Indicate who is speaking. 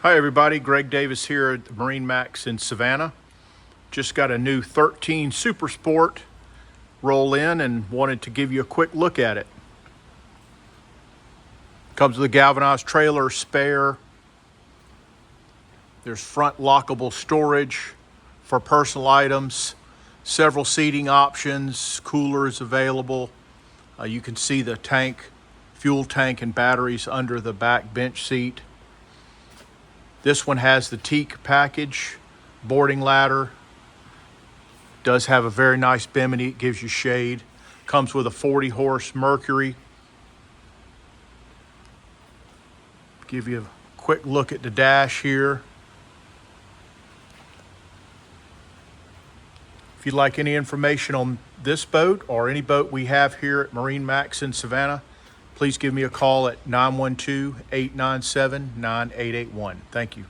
Speaker 1: Hi everybody, Greg Davis here at the MarineMax in Savannah. Just got a new 13 Super Sport roll in and wanted to give you a quick look at it. Comes with a galvanized trailer, spare. There's front lockable storage for personal items, several seating options, coolers available. You can see the tank, fuel tank and batteries under the back bench seat. This one has the teak package, boarding ladder. Does have a very nice bimini, it gives you shade. Comes with a 40 horse Mercury. Give you a quick look at the dash here. If you'd like any information on this boat or any boat we have here at MarineMax in Savannah, please give me a call at 912-897-9881. Thank you.